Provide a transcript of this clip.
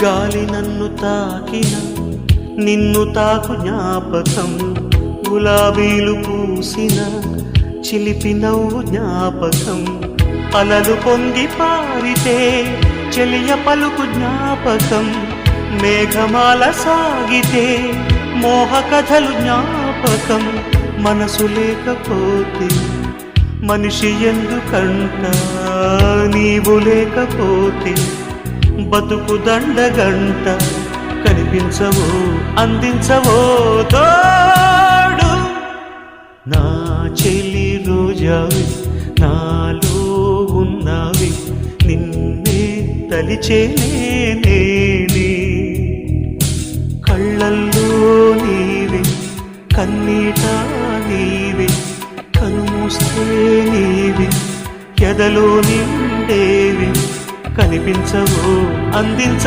గాలి నన్ను తాకిన నిన్ను తాకు జ్ఞాపకం, గులాబీలు పూసిన చిలిపి నవ్వు జ్ఞాపకం, అలలు పొంగి పారితే చెలియ పలుకు జ్ఞాపకం, మేఘమాల సాగితే మోహ కథలు జ్ఞాపకం. మనసు లేకపోతే మనిషి ఎందుకంట, నీవు లేకపోతే బతుకు దండగంట. కనిపించవో అందించవో తోడు, నా చెలి రోజావి నాలో ఉన్నవి, నిన్నే తలిచేనే కళ్ళల్లో నీవే కన్నీట నీవే, కనుమూస్తే నీవే ఎదలో నిండేవి. కనిపించవో అందించ